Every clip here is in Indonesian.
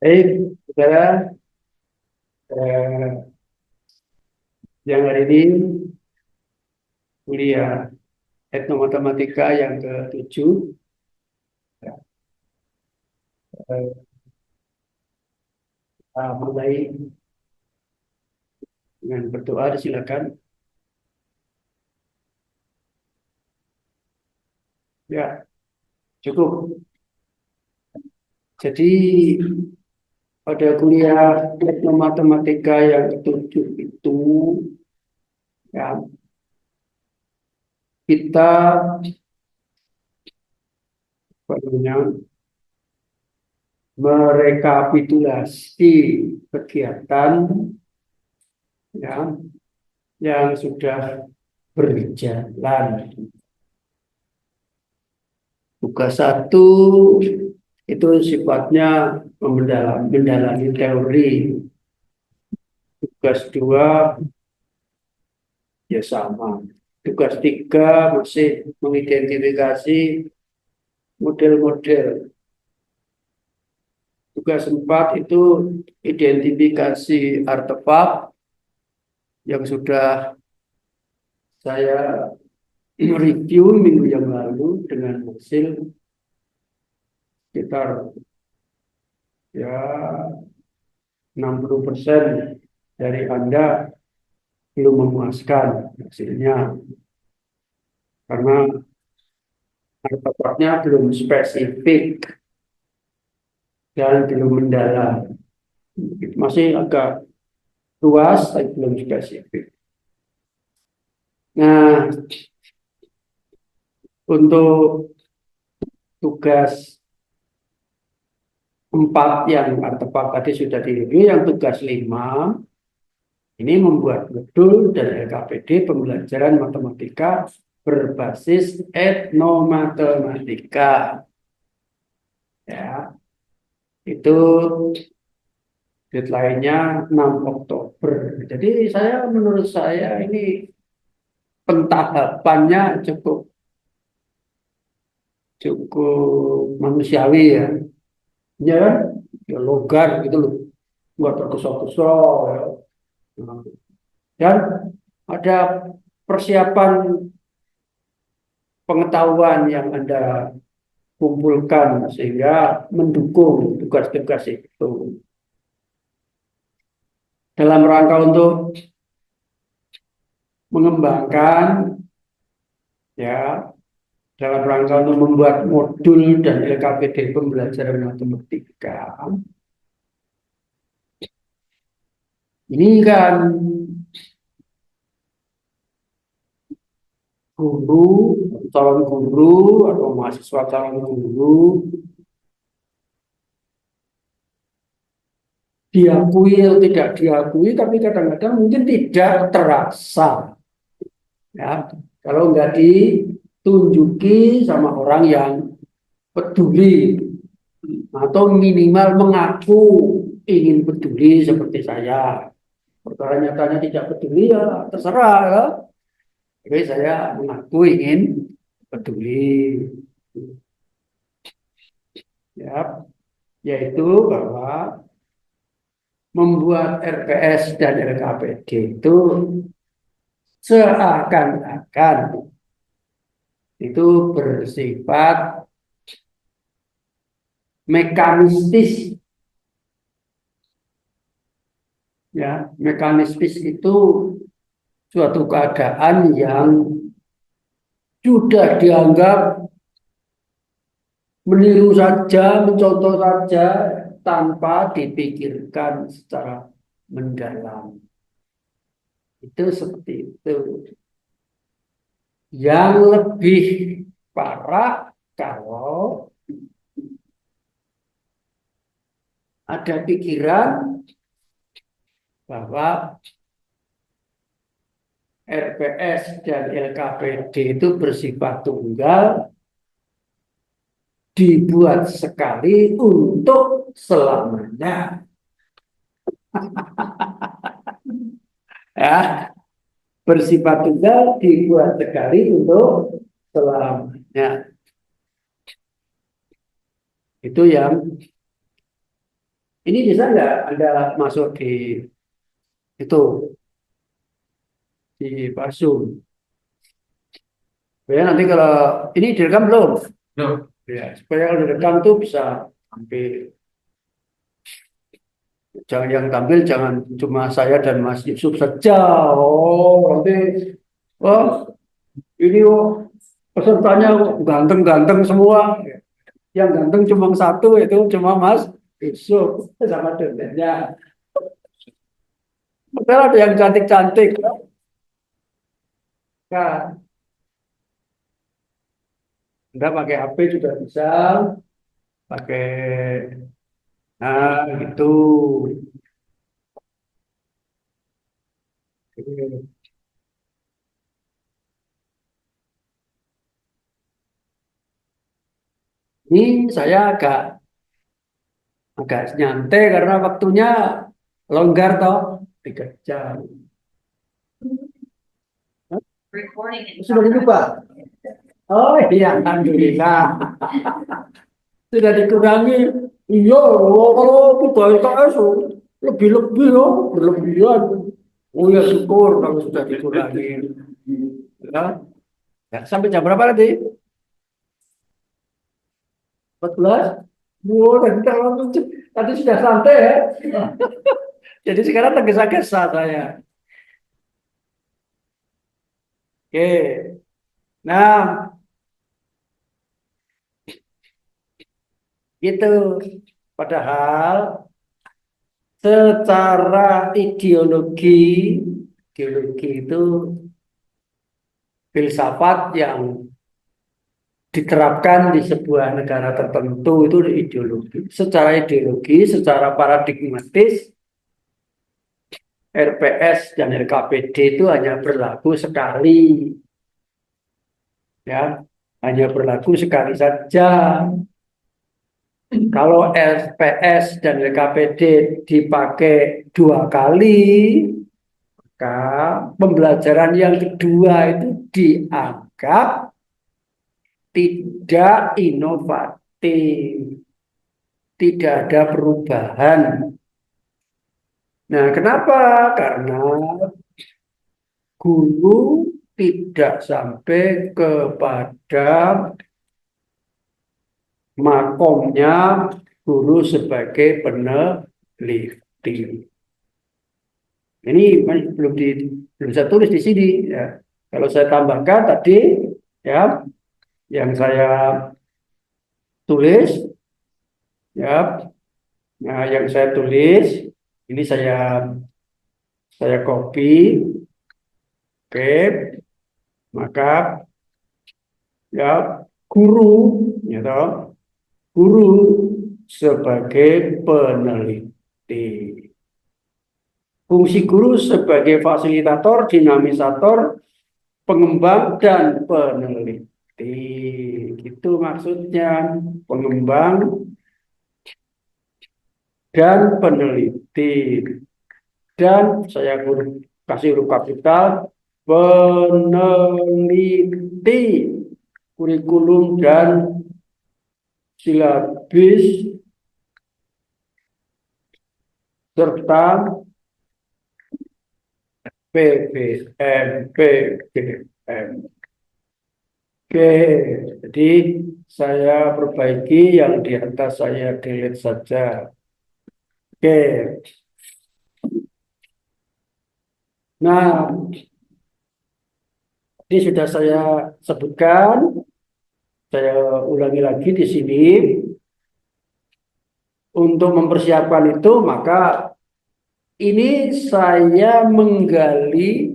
Saudara, eh, yang hari ini kuliah etnomatematika yang ke-7. Ya, eh, kita mulai dengan berdoa, silakan. Ya, cukup. Jadi pada kuliah etnomatematika yang ke-7 itu, ya, kita apa namanya, merekapitulasi kegiatan, ya, yang sudah berjalan. Tugas satu itu sifatnya mendalami teori. Tugas dua ya sama. Tugas tiga masih mengidentifikasi model-model. Tugas empat itu identifikasi artefak yang sudah saya review minggu yang lalu dengan hasil sekitar ya 60% dari Anda belum memuaskan hasilnya karena artefaknya belum spesifik dan belum mendalam. Masih agak luas, tapi belum spesifik. Nah, untuk tugas 4 yang artefak tadi sudah direview, yang tugas 5 ini membuat modul dan LKPD pembelajaran matematika berbasis etnomatematika. Ya, itu deadline-nya 6 Oktober. Jadi menurut saya ini pentahapannya cukup cukup manusiawi ya. Ya, ya logar gitu loh. Nggak tergesa-gesa ya. Nah, dan ada persiapan pengetahuan yang Anda kumpulkan sehingga mendukung tugas-tugas itu. Dalam rangka untuk mengembangkan, ya, dalam rangka untuk membuat modul dan LKPD pembelajaran matematika. Ini kan guru, calon guru atau mahasiswa calon guru diakui atau tidak diakui, tapi kadang-kadang mungkin tidak terasa. Ya, kalau nggak ditunjuki sama orang yang peduli atau minimal mengaku ingin peduli seperti saya. Perkara nyatanya tidak peduli ya terserah ya. Tapi saya mengaku ingin peduli. Ya, yaitu bahwa membuat RPS dan LKPD itu seakan-akan itu bersifat mekanistis. Ya, mekanistis itu suatu keadaan yang sudah dianggap meniru saja, mencontoh saja tanpa dipikirkan secara mendalam. Itu seperti itu. Yang lebih parah kalau ada pikiran bahwa RPS dan LKPD itu bersifat tunggal, dibuat sekali untuk selamanya. Ya, bersifat tunggal dibuat sekali untuk selamanya. Itu yang Ini bisa nggak Anda masuk di itu di Pasum? Ya nanti kalau ini direkam belum? Belum. Ya, supaya kalau direkam tuh bisa tampil. Jangan yang tampil jangan cuma saya dan Mas Yusuf saja. Oh, nanti oh ini oh pesertanya kok ganteng-ganteng semua. Yang ganteng cuma satu itu cuma Mas Yusuf sama dosennya. Padahal ada yang cantik-cantik. Kan, Anda pakai HP juga bisa, pakai gitu. Ini saya agak nyantai karena waktunya longgar toh 3 jam. Sudah dicoba? Oh iya, alhamdulillah. Sudah dikurangi. Iya, kalau pegawai KS lebih-lebih ya, berlebihan. Oh ya syukur kalau sudah dikurangi. Ya, ya, sampai jam berapa nanti? 14? Wow, tadi sudah santai ya. Jadi sekarang tergesa-gesa saya. Oke. Nah, itu. Padahal secara ideologi itu filsafat yang diterapkan di sebuah negara tertentu itu ideologi. Secara ideologi, secara paradigmatis, RPS dan RKPD itu hanya berlaku sekali, ya, hanya berlaku sekali saja. Kalau RPS dan RKPD dipakai 2 kali, maka pembelajaran yang kedua itu dianggap tidak inovatif, tidak ada perubahan. Nah, kenapa? Karena guru tidak sampai kepada makomnya guru sebagai peneliti. Ini belum saya tulis di sini ya. Kalau saya tambahkan tadi ya yang saya tulis ya, nah yang saya tulis ini saya copy, oke, maka ya guru ya toh, guru sebagai peneliti. Fungsi guru sebagai fasilitator, dinamisator, pengembang dan peneliti. Itu maksudnya pengembang dan peneliti. Dan saya kasih huruf kapital peneliti kurikulum dan silabus serta PBM, PGM. Oke, jadi saya perbaiki yang di atas saya delete saja. Oke, nah ini sudah saya sebutkan, saya ulangi lagi di sini. Untuk mempersiapkan itu, maka ini saya menggali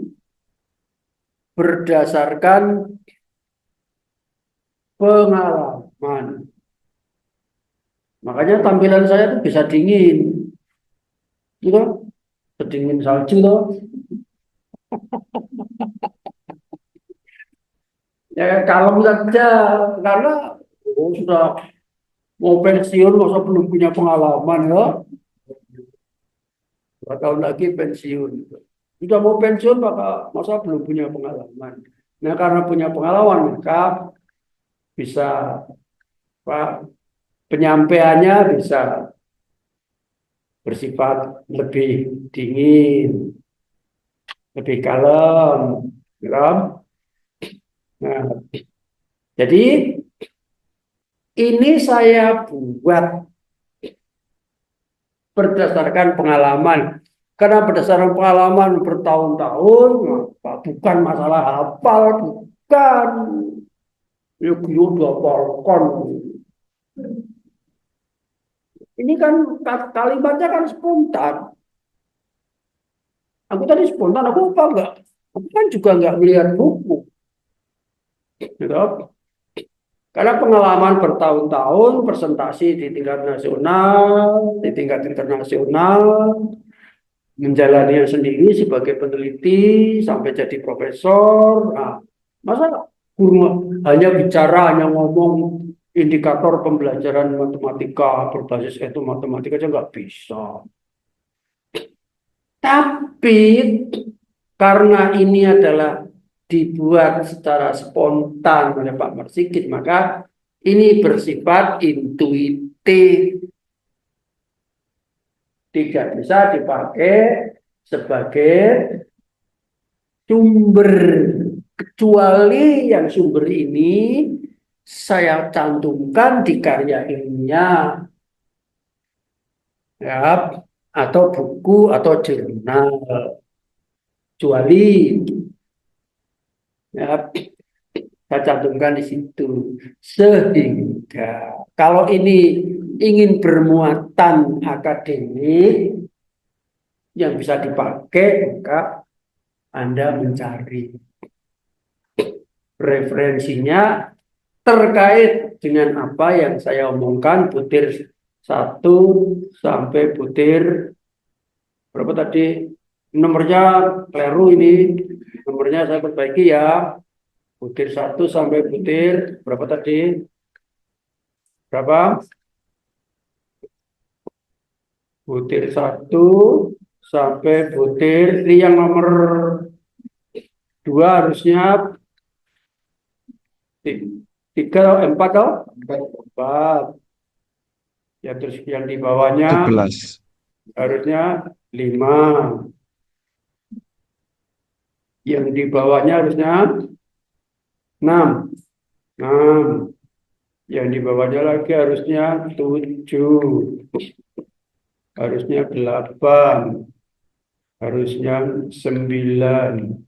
berdasarkan pengalaman. Makanya tampilan saya itu bisa dingin, gitu, sedingin salju loh. Ya kalem saja, karena sudah mau pensiun, masa belum punya pengalaman ya. 2 tahun lagi pensiun. Sudah mau pensiun, masa belum punya pengalaman. Nah, karena punya pengalaman, maka bisa Pak penyampaiannya bisa bersifat lebih dingin, lebih kalem, gitu. Nah, jadi ini saya buat berdasarkan pengalaman. Karena berdasarkan pengalaman bertahun-tahun, bukan masalah hafal, bukan. Ya, beliau dihafalkan. Ini kan kalimatnya kan spontan. Aku tadi spontan, aku apa enggak? Aku kan juga enggak melihat buku. Gitu. Karena pengalaman bertahun-tahun presentasi di tingkat nasional, di tingkat internasional, menjalani sendiri sebagai peneliti sampai jadi profesor. Nah, masa guru hanya bicara, hanya ngomong indikator pembelajaran matematika berbasis itu matematika aja nggak bisa. Tapi karena ini adalah dibuat secara spontan oleh Pak Marsikit, maka ini bersifat intuitif, tidak bisa dipakai sebagai sumber, kecuali yang sumber ini saya cantumkan di karya ilmiah, ya, atau buku atau jurnal, kecuali ya, saya cantumkan di situ. Sehingga kalau ini ingin bermuatan akademik yang bisa dipakai, maka Anda mencari referensinya terkait dengan apa yang saya omongkan, butir 1 sampai butir berapa tadi? Nomornya keliru ini. Nomornya saya perbaiki ya. Butir 1 sampai butir berapa tadi? Berapa? Butir 1 sampai butir ini yang nomor 2 harusnya 3 atau 4 atau 4. Ya, terus yang di bawahnya 11. harusnya 5. Yang di bawahnya harusnya 6. 6. Yang di bawahnya lagi harusnya 7. Harusnya 8. Harusnya 9.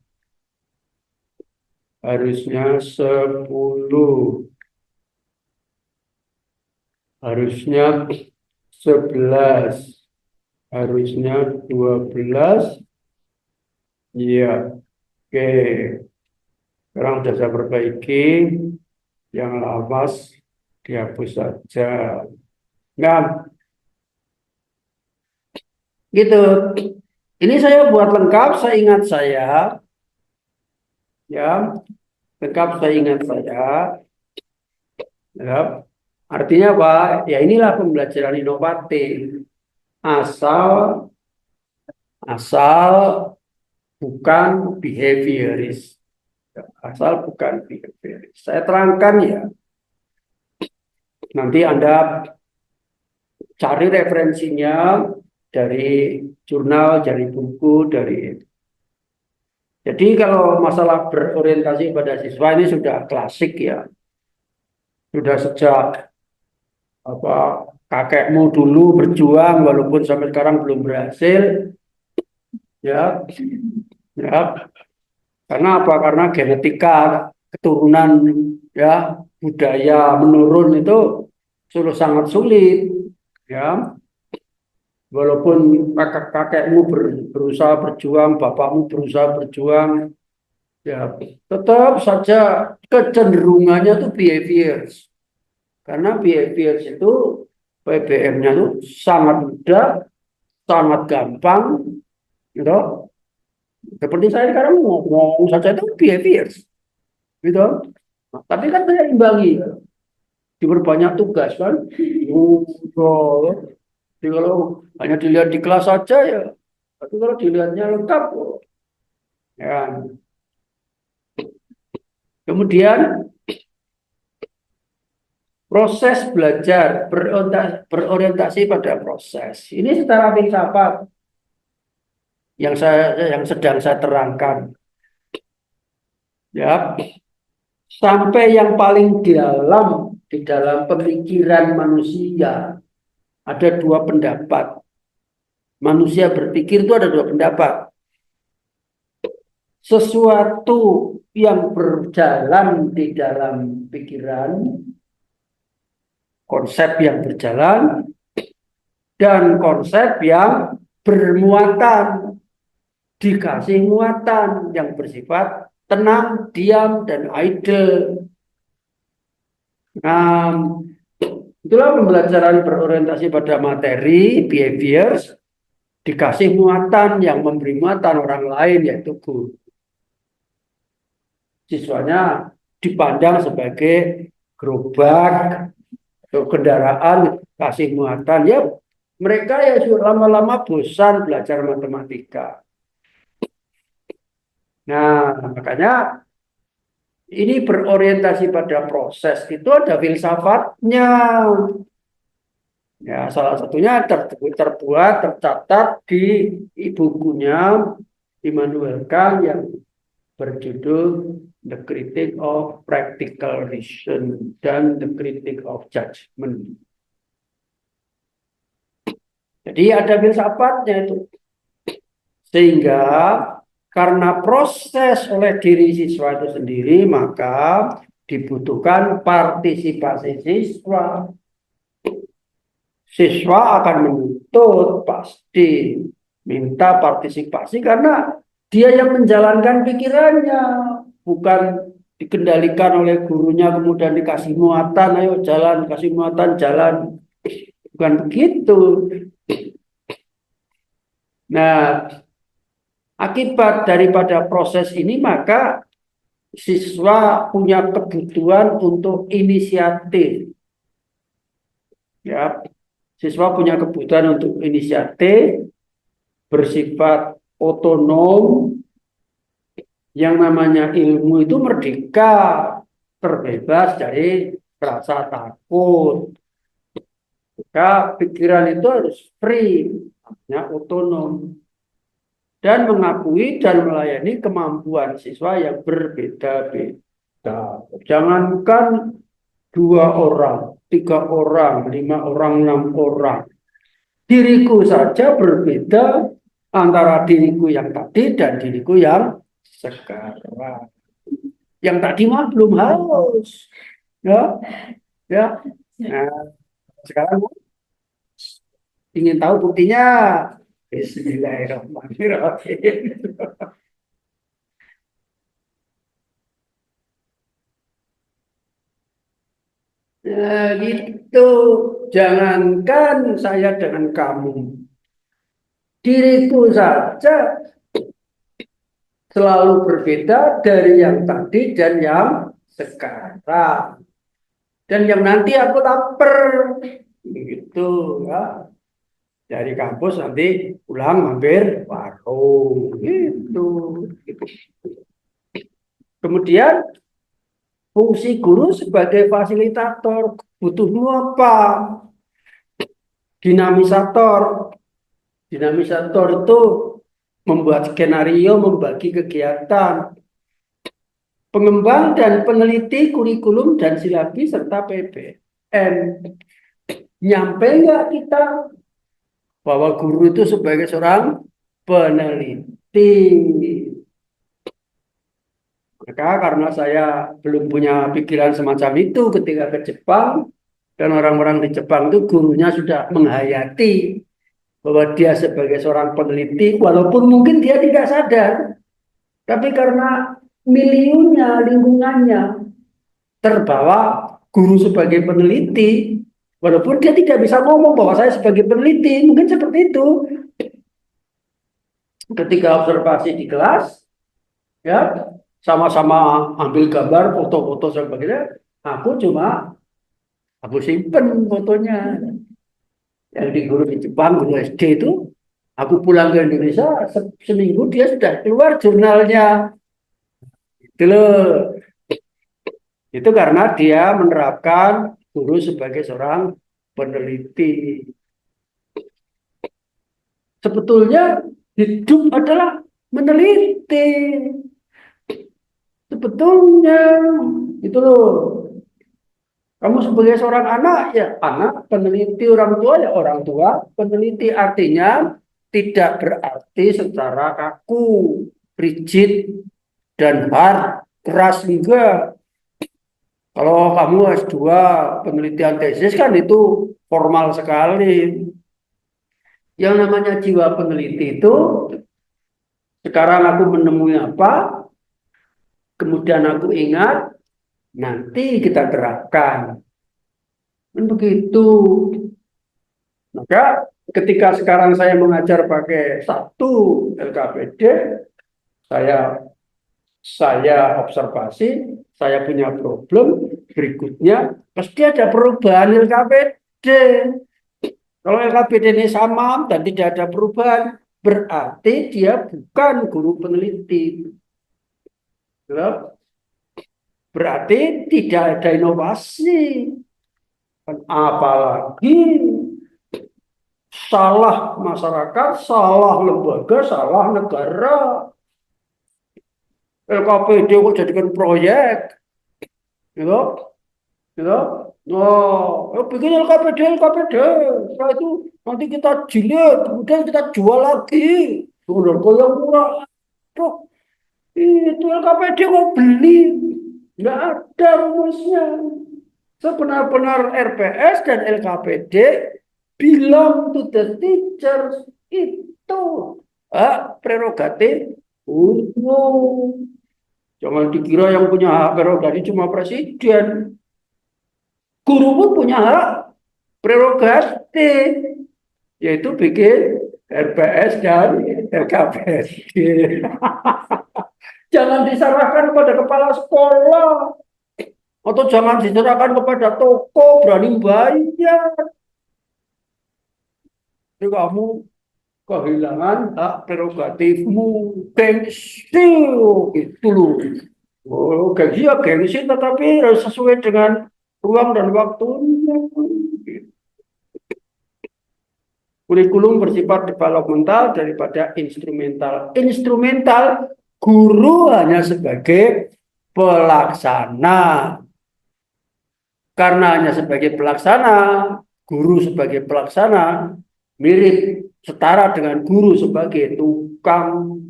Harusnya 10. Harusnya 11. Harusnya 12. Iya, oke. Sekarang sudah saya perbaiki. Yang lawas dihapus saja. Nah, gitu. Ini saya buat lengkap, saya ingat saya. Ya, lengkap saya ingat saya. Ya. Artinya apa? Ya inilah pembelajaran inovatif. Asal asal bukan behavioris. Asal bukan behavioris. Saya terangkan ya. Nanti Anda cari referensinya dari jurnal, dari buku, dari. Jadi kalau masalah berorientasi pada siswa ini sudah klasik ya. Sudah sejak apa kakekmu dulu berjuang walaupun sampai sekarang belum berhasil, ya, ya. Karena apa? Karena genetika keturunan, ya, budaya menurun itu sudah sangat sulit, ya. Walaupun kakekmu berusaha berjuang, bapakmu berusaha berjuang, ya, tetap saja kecenderungannya itu behaviors. Karena behaviors itu PBM-nya itu sangat mudah, sangat gampang, gitu. Seperti saya sekarang ngomong saja itu behaviors, gitu. Nah, tapi kan saya imbangi, diperbanyak tugas kan. Oh, jadi kalau hanya dilihat di kelas saja ya, tapi kalau dilihatnya lengkap, oh, ya. Kemudian Proses belajar berorientasi pada proses. Ini secara filsafat yang sedang saya terangkan. Ya, sampai yang paling dalam di dalam pemikiran manusia ada dua pendapat. Manusia berpikir itu ada dua pendapat. Sesuatu yang berjalan di dalam pikiran, konsep yang berjalan, dan konsep yang bermuatan, dikasih muatan yang bersifat tenang, diam, dan idle. Nah, itulah pembelajaran berorientasi pada materi, behaviors, dikasih muatan yang memberi muatan orang lain, yaitu guru. Siswanya dipandang sebagai gerobak atau kendaraan, kasih muatan. Ya, mereka ya lama-lama bosan belajar matematika. Nah, makanya ini berorientasi pada proses itu ada filsafatnya. Ya, salah satunya terbuat, tercatat di bukunya Immanuel Kant yang berjudul The Critique of Practical Reason dan The Critique of Judgment. Jadi ada filsafatnya itu. Sehingga karena proses oleh diri siswa itu sendiri, maka dibutuhkan partisipasi siswa. Siswa akan menuntut, pasti minta partisipasi karena dia yang menjalankan pikirannya, bukan dikendalikan oleh gurunya kemudian dikasih muatan, ayo jalan, kasih muatan, jalan. Bukan begitu. Nah, akibat daripada proses ini maka siswa punya kebutuhan untuk inisiatif. Ya, siswa punya kebutuhan untuk inisiatif, bersifat otonom, yang namanya ilmu itu merdeka, terbebas dari rasa takut. Maka pikiran itu harus free, artinya otonom, dan mengakui dan melayani kemampuan siswa yang berbeda-beda. Jangankan 2 orang, 3 orang, 5 orang, 6 orang. Diriku saja berbeda antara diriku yang tadi dan diriku yang sekarang. Yang tadi mah belum haus. Ya, ya. Nah, sekarang ingin tahu buktinya? Bismillahirrahmanirrahim. Nah, gitu. Jangankan saya dengan kamu. Diriku saja selalu berbeda dari yang tadi dan yang sekarang. Dan yang nanti aku lapar. Gitu ya. Dari kampus nanti pulang mampir warung. Gitu. Kemudian fungsi guru sebagai fasilitator. Butuhmu apa? Dinamisator. Dinamisator itu membuat skenario, membagi kegiatan, pengembang dan peneliti kurikulum dan silabi serta PBN. Nyampe nggak kita bahwa guru itu sebagai seorang peneliti? Maka karena saya belum punya pikiran semacam itu ketika ke Jepang, dan orang-orang di Jepang itu gurunya sudah menghayati bahwa dia sebagai seorang peneliti, walaupun mungkin dia tidak sadar, tapi karena miliunya, lingkungannya terbawa guru sebagai peneliti, walaupun dia tidak bisa ngomong bahwa saya sebagai peneliti, mungkin seperti itu. Ketika observasi di kelas, ya sama-sama ambil gambar, foto-foto sebagainya, aku simpen fotonya. Yang di guru di Jepang, guru SD itu, aku pulang ke Indonesia, seminggu dia sudah keluar jurnalnya. Itu loh. Itu karena dia menerapkan guru sebagai seorang peneliti. Sebetulnya hidup adalah meneliti. Sebetulnya itu loh. Kamu sebagai seorang anak ya anak peneliti, orang tua ya orang tua peneliti, artinya tidak berarti secara kaku, rigid dan hard, keras enggak. Kalau kamu S2 penelitian tesis kan itu formal sekali. Yang namanya jiwa peneliti itu sekarang aku menemui apa, kemudian aku ingat, nanti kita terapkan. Dan begitu. Maka ketika sekarang saya mengajar pakai satu LKPD, saya observasi, saya punya problem, berikutnya pasti ada perubahan LKPD. Kalau LKPD ini sama dan tidak ada perubahan, berarti dia bukan guru peneliti. Berarti tidak ada inovasi. Apalagi salah masyarakat, salah lembaga, salah negara. LKPD kok jadikan proyek, gitu, gitu. Bikin LKPD, setelah itu nanti kita jilid, kemudian kita jual lagi. Sudah yang murah, itu LKPD kok beli, nggak ada rumusnya. Sebenar-benar RPS dan LKPD belong to the teachers, itu prerogatif guru. Jangan dikira yang punya hak prerogatif cuma presiden. Guru pun punya hak prerogatif, yaitu bikin RPS dan LKPD. Jangan diserahkan kepada kepala sekolah. Atau jangan diserahkan kepada toko, berani bayar. Jadi kamu kehilangan hak prerogatifmu, gengsi, gitu loh. Oh, gengsi ya gengsi, tetapi harus sesuai dengan ruang dan waktunya. Kurikulum bersifat developmental daripada instrumental. Instrumental, guru hanya sebagai pelaksana. Karena hanya sebagai pelaksana, guru sebagai pelaksana, mirip setara dengan guru sebagai tukang.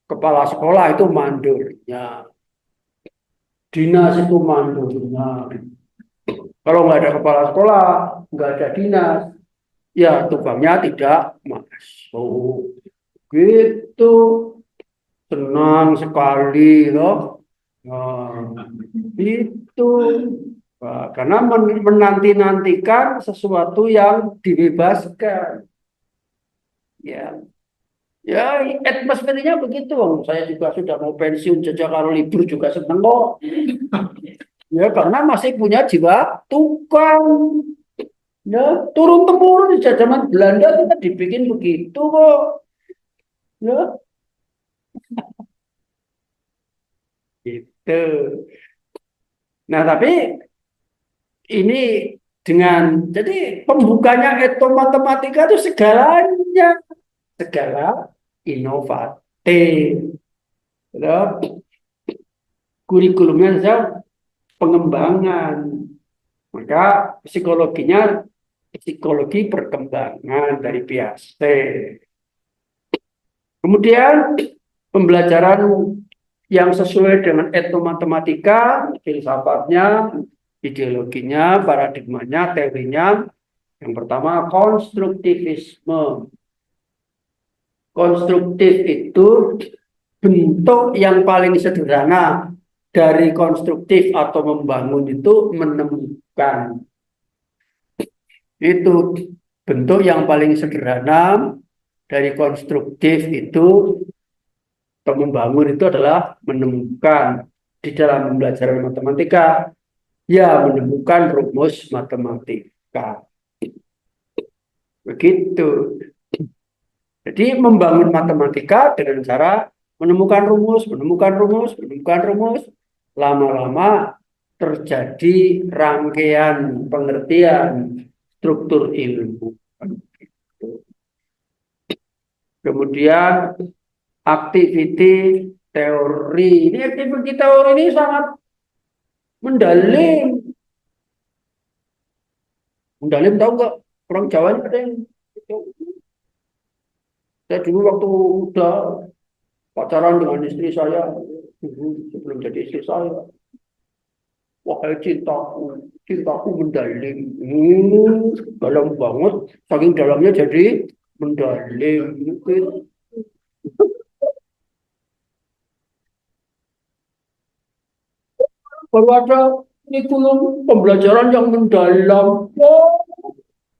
Kepala sekolah itu mandornya, dinas itu mandornya. Kalau nggak ada kepala sekolah, nggak ada dinas, ya tukangnya tidak masuk. Gitu, senang sekali loh. Itu karena menanti-nantikan sesuatu yang dibebaskan. Ya, ya atmosfernya begitu. Saya juga sudah mau pensiun, jejak kalau libur juga seneng kok. Ya karena masih punya jiwa tukang. Ya turun temurun di zaman Belanda kita dibikin begitu kok. Ya gitu. Nah tapi ini jadi pembukanya etnomatematika itu segalanya, segala inovatif. Kurikulumnya saja pengembangan, maka psikologinya psikologi perkembangan dari Piaget. Kemudian pembelajaran yang sesuai dengan etnomatematika, filsafatnya, ideologinya, paradigmanya, teorinya. Yang pertama, konstruktivisme. Konstruktif itu bentuk yang paling sederhana dari konstruktif atau membangun itu menemukan. Itu bentuk yang paling sederhana dari konstruktif itu atau membangun itu adalah menemukan. Di dalam pembelajaran matematika, ya menemukan rumus matematika. Begitu. Jadi membangun matematika dengan cara menemukan rumus, lama-lama terjadi rangkaian pengertian struktur ilmu. Kemudian aktiviti teori. Ini aktiviti teori ini sangat mendalam. Mendalam tahu nggak? Orang Jawa ini ada yang saya dulu waktu udah pacaran dengan istri saya, dulu sebelum jadi istri saya, wahai cintaku, cintaku mendalam. Dalam banget, saking dalamnya jadi mendalam. Baru ada kurikulum pembelajaran yang mendalam. Oh,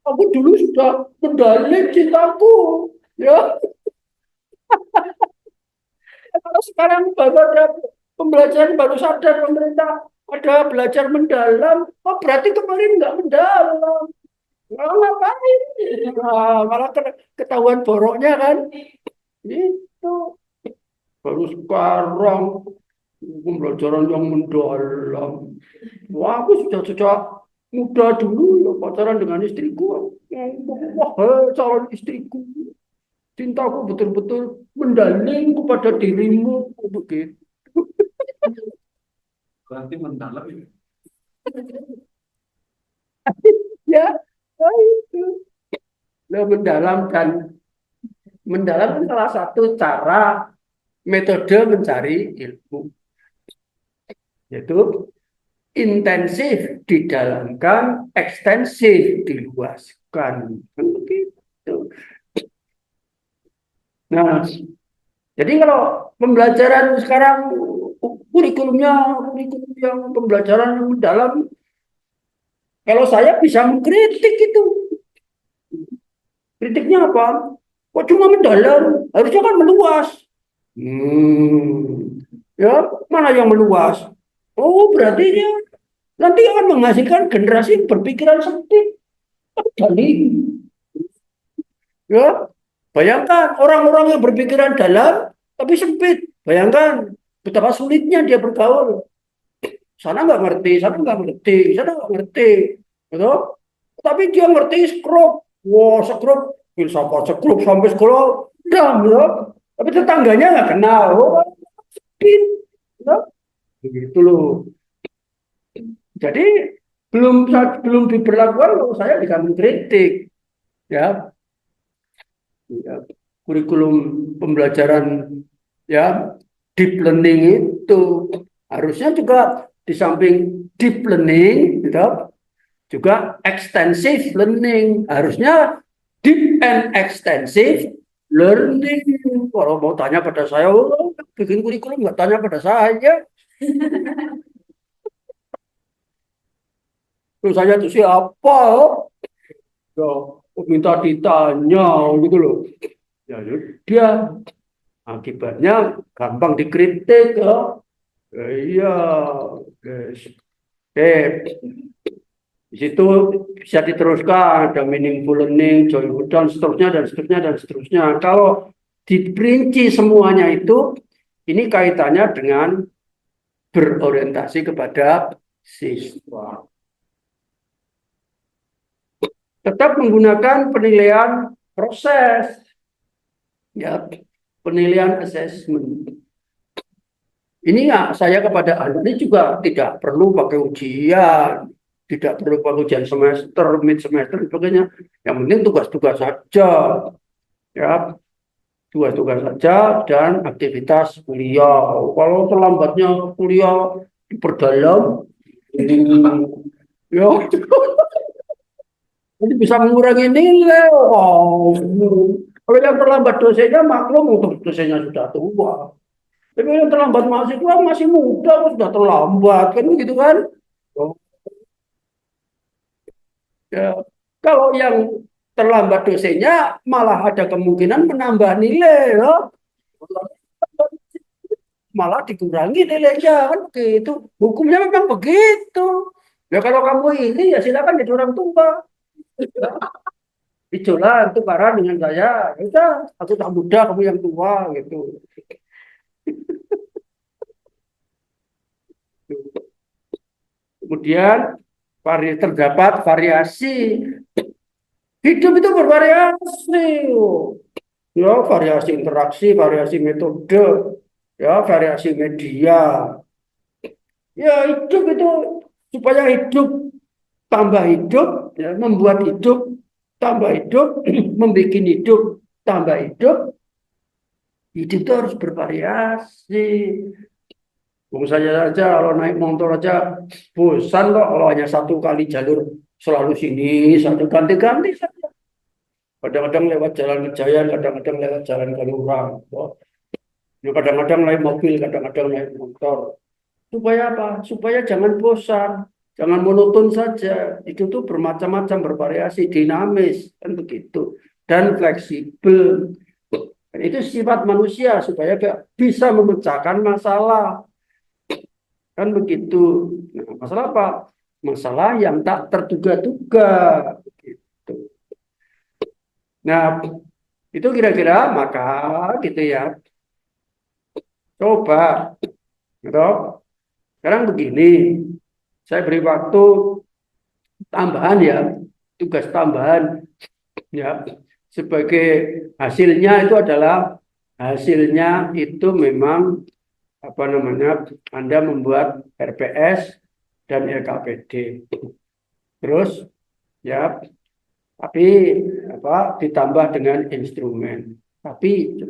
aku dulu sudah mendalam cintaku. Ya, kalau sekarang baru ada pembelajaran, baru sadar pemerintah ada belajar mendalam. Oh, berarti kemarin nggak mendalam. Nah, ngapain? Nah, malah ketahuan boroknya kan. Itu baru sekarang pembelajaran yang mendalam. Wah, aku sudah sejak muda dulu ya, pacaran dengan istriku. Wah, calon istriku. Cintaku betul-betul mendalam kepada dirimu. Begitu. Berarti mendalam ya. Ya, nah itu. Nah, mendalam kan salah satu cara metode mencari ilmu. Yaitu intensif didalamkan, ekstensif diluaskan. Kan begitu. Nah, jadi kalau pembelajaran sekarang kurikulum yang pembelajaran yang mendalam, kalau saya bisa mengkritik itu. Kritiknya apa? Kok cuma mendalam? Harusnya kan meluas. Ya, mana yang meluas? Oh, berarti dia nanti akan menghasilkan generasi yang berpikiran sempit. Jadi, ya, bayangkan orang-orang yang berpikiran dalam tapi sempit. Bayangkan betapa sulitnya dia bergaul. Sana nggak ngerti, sana nggak ngerti, sana nggak ngerti, gitu. Tapi dia ngerti skrup, wow skrup, filsafat skrup sampai sekolah, dam, ya. Tapi tetangganya nggak kenal, oh, pin, ya. Begitu loh. Jadi belum diberlakukan, kalau saya bisa mengkritik, ya, ya. Kurikulum pembelajaran ya deep learning itu harusnya juga di samping deep learning, gitu, juga extensive learning. Harusnya deep and extensive learning. Kalau mau tanya pada saya, oh, bikin kurikulum nggak tanya pada saya. Terus saya itu siapa? Ya, minta ditanya gitu loh. Ya, dia akibatnya gampang dikritik ya. Iya, guys. Oke, di situ bisa diteruskan, ada meaningful learning, joyful, dan seterusnya, dan seterusnya, dan seterusnya. Kalau diperinci semuanya itu, ini kaitannya dengan berorientasi kepada siswa. Tetap menggunakan penilaian proses, ya, penilaian assessment. Ini ya, saya kepada Anda ini juga tidak perlu pakai ujian, tidak perlu pakai ujian semester, mid semester, dan sebagainya. Yang penting tugas-tugas saja, ya, tugas-tugas saja dan aktivitas kuliah. Kalau terlambatnya kuliah diperdalam, ya, ini bisa mengurangi nilai. Oh, kalau yang terlambat dosennya maklum untuk dosennya sudah tua. Tapi yang terlambat mahasiswa masih muda, kok sudah terlambat kan gitu kan? Oh, ya. Kalau yang terlambat dosennya malah ada kemungkinan menambah nilai, ya. Malah dikurangi nilainya kan begitu. Hukumnya memang begitu. Ya kalau kamu ini ya silakan jadi orang tua. Ijolah itu karena dengan saya. Ya udah, aku tak muda, kamu yang tua gitu. Kemudian terdapat variasi. Hidup itu bervariasi. Ya, variasi interaksi, variasi metode, ya, variasi media. Ya, hidup itu supaya hidup tambah hidup, ya, membuat hidup tambah hidup, membuat hidup tambah hidup. Hidup itu harus bervariasi. Bung saya aja kalau naik motor aja bosan kok kalau hanya satu kali jalur selalu sini, satu ganti-ganti saja. Kadang-kadang lewat jalan Kejayan, kadang-kadang lewat jalan Galurang. Ya, kadang-kadang naik mobil, kadang-kadang naik motor. Supaya apa? Supaya jangan bosan, jangan monoton saja. Itu tuh bermacam-macam, bervariasi, dinamis, kan begitu. Dan fleksibel. Dan itu sifat manusia supaya bisa memecahkan masalah. Kan begitu. Nah, masalah apa? Masalah yang tak terduga-duga. Gitu. Nah, itu kira-kira maka gitu ya. Coba, gitu. Sekarang begini, saya beri waktu tambahan ya, tugas tambahan ya. Sebagai hasilnya itu adalah hasilnya itu memang apa namanya Anda membuat RPS dan LKPD. Terus ya, tapi apa ditambah dengan instrumen. Tapi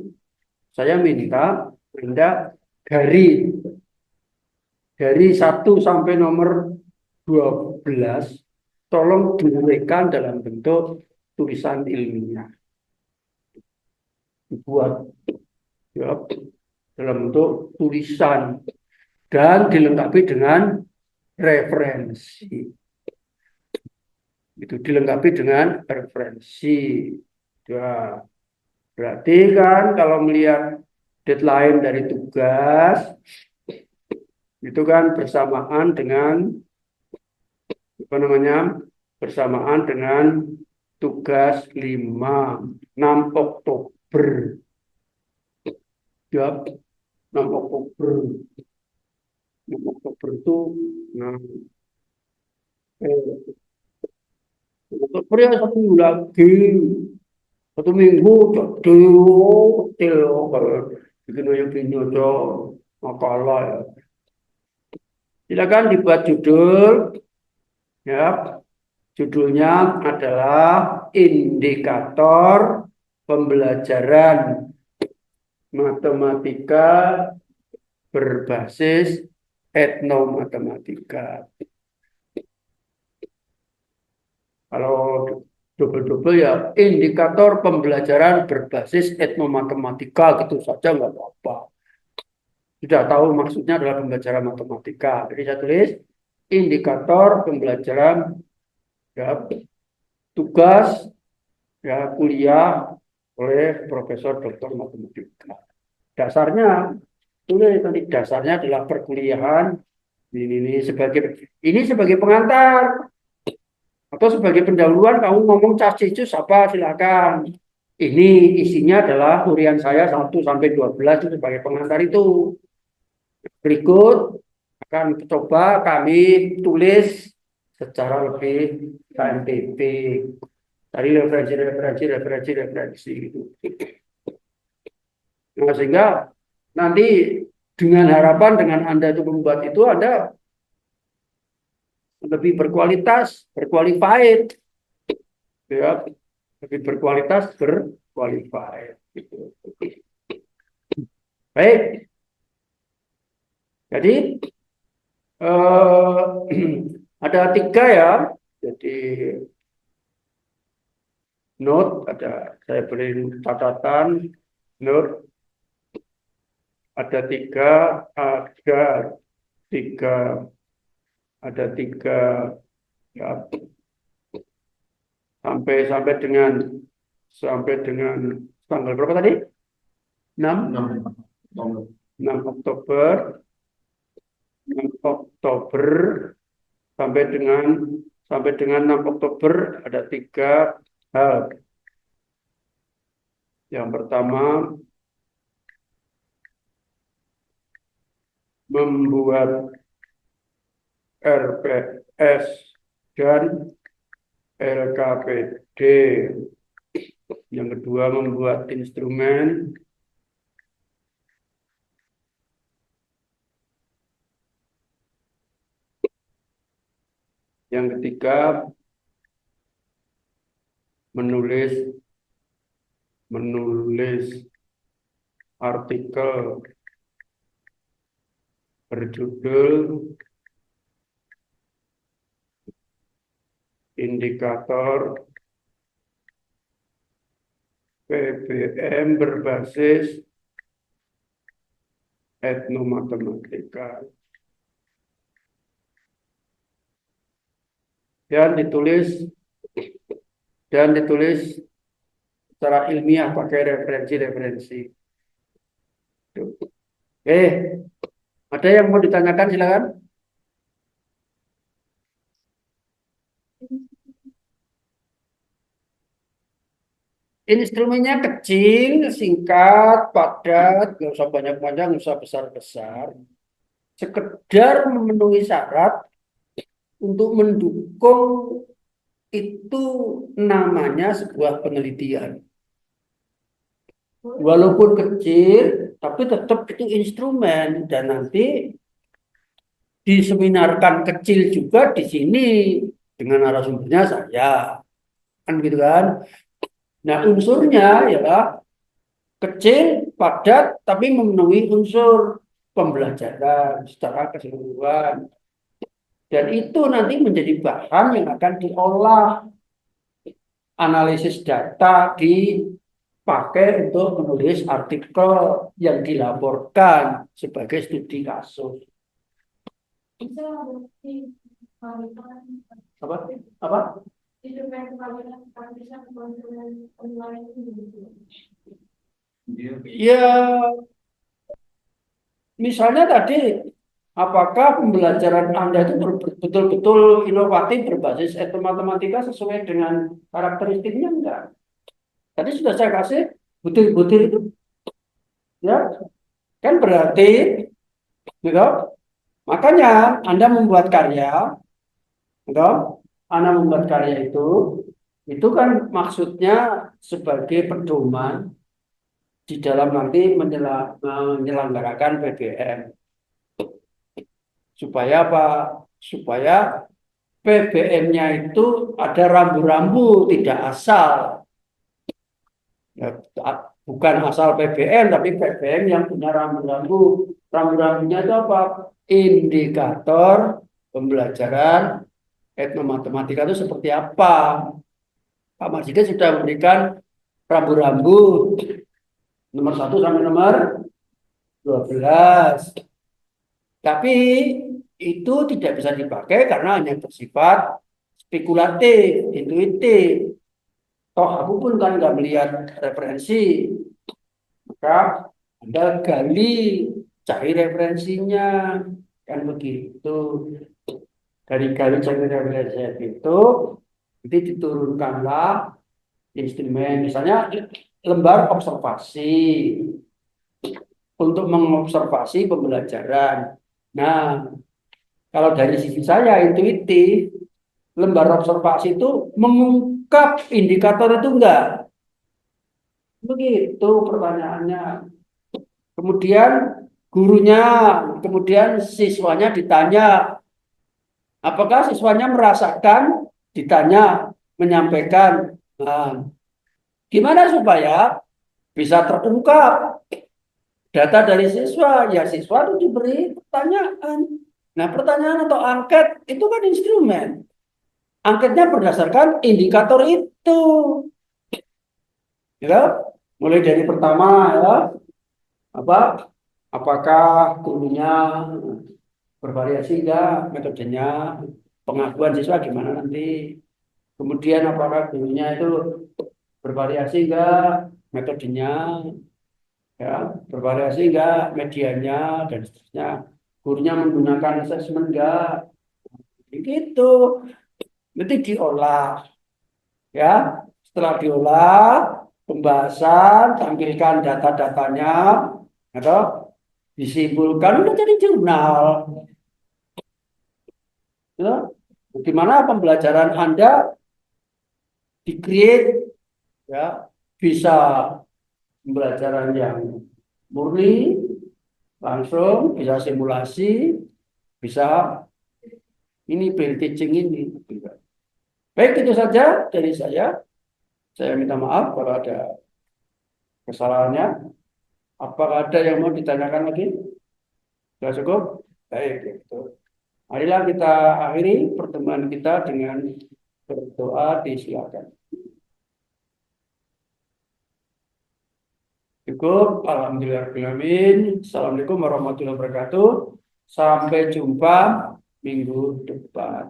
saya minta Anda dari satu sampai nomor 12 tolong diuraikan dalam bentuk tulisan ilmiah. Dibuat ya, dalam bentuk tulisan dan dilengkapi dengan referensi. Itu dilengkapi dengan referensi. Ya, berarti kan kalau melihat deadline dari tugas itu kan bersamaan dengan apa namanya? Bersamaan dengan tugas 6 Oktober. Ya, 6 Oktober. 6 Oktober itu nah, eh, Oktober ya 1 minggu lagi. 1 minggu kecil kalau bikin aja gini aja makalah ya. Silakan dibuat judul ya. Judulnya adalah indikator pembelajaran matematika berbasis etnomatematika. Kalau double-double ya indikator pembelajaran berbasis etnomatematika gitu saja nggak apa-apa. Sudah tahu maksudnya adalah pembelajaran matematika. Jadi saya tulis indikator pembelajaran ya, tugas ya kuliah oleh Profesor Dr. Matematika. Dasarnya tulis nanti dasarnya adalah perkuliahan ini sebagai pengantar atau sebagai pendahuluan kamu ngomong cacisus apa silakan. Ini isinya adalah hurian saya 1 sampai 12 itu sebagai pengantar itu. Berikut akan coba kami tulis secara lebih saintifik dari referensi gitu. Nah, sehingga nanti dengan harapan dengan Anda itu membuat itu Anda lebih berkualitas, berqualified, ya, lebih berkualitas, berqualified. Gitu. Baik, jadi ada 3 ya. Jadi note ada saya beri catatan note ada 3 tiga ada 3 ya, sampai dengan tanggal berapa tadi? 6 6 Oktober 6 Oktober sampai dengan 6 Oktober ada 3 hal. Yang pertama membuat RPS, dan LKPD. Yang kedua, membuat instrumen. Yang ketiga, menulis artikel berjudul indikator PBM berbasis etnomatematika, dan ditulis secara ilmiah pakai referensi. Oke, ada yang mau ditanyakan, silakan. Instrumennya kecil, singkat, padat, nggak usah banyak-banyak, nggak usah besar-besar. Sekedar memenuhi syarat untuk mendukung itu, namanya sebuah penelitian. Walaupun kecil, tapi tetap itu instrumen, dan nanti diseminarkan kecil juga di sini dengan narasumbernya saya, kan gitu kan. Nah, unsurnya ya kecil, padat, tapi memenuhi unsur pembelajaran secara keseluruhan. Dan itu nanti menjadi bahan yang akan diolah, analisis data dipakai untuk menulis artikel yang dilaporkan sebagai studi kasus. Apa? Apa? Ya, misalnya tadi, apakah pembelajaran Anda itu betul-betul inovatif berbasis matematika sesuai dengan karakteristiknya? Enggak. Tadi sudah saya kasih butir-butir itu, ya kan, berarti, gitu. Makanya Anda membuat karya, gitu. Anda membuat karya itu kan maksudnya sebagai pedoman di dalam nanti menyelenggarakan PBM. Supaya apa? Supaya PBM-nya itu ada rambu-rambu, tidak asal. Ya, bukan asal PBM, tapi PBM yang punya rambu-rambu. Rambu-rambunya itu apa? Indikator pembelajaran etnomatematika itu seperti apa? Pak Marjika sudah memberikan rambu-rambu nomor 1 sampai nomor 12. Tapi itu tidak bisa dipakai karena hanya bersifat spekulatif, intuitif. Toh aku pun kan nggak melihat referensi, maka Anda gali, cari referensinya, kan begitu. Dari gali cari referensi itu, nanti diturunkanlah instrumen, misalnya lembar observasi untuk mengobservasi pembelajaran. Nah, kalau dari sisi saya intuitif, lembar observasi itu mengungkap indikator itu enggak? Begitu pertanyaannya. Kemudian gurunya, kemudian siswanya ditanya, apakah siswanya merasakan, ditanya, menyampaikan. Nah, gimana supaya bisa terungkap data dari siswa? Ya siswa itu diberi pertanyaan. Nah, pertanyaan atau angket itu kan instrumen. Angketnya berdasarkan indikator itu. Ya, mulai dari pertama, ya, apakah gurunya bervariasi enggak metodenya, pengakuan siswa gimana nanti. Kemudian apakah gurunya itu bervariasi enggak metodenya, ya, bervariasi enggak medianya, dan seterusnya. Gurunya menggunakan asesmen enggak, begitu. Nanti diolah, ya. Setelah diolah, pembahasan, tampilkan data-datanya, atau disimpulkan, udah jadi jurnal. Ya. Bagaimana pembelajaran Anda di-create ya bisa pembelajaran yang murni, langsung, bisa simulasi, bisa ini brain teaching ini. Baik, itu saja dari saya. Saya minta maaf kalau ada kesalahannya. Apakah ada yang mau ditanyakan lagi? Sudah cukup? Baik, gitu. Marilah kita akhiri pertemuan kita dengan berdoa, disilakan. Cukup. Alhamdulillahirrahmanirrahim. Assalamualaikum warahmatullahi wabarakatuh. Sampai jumpa minggu depan.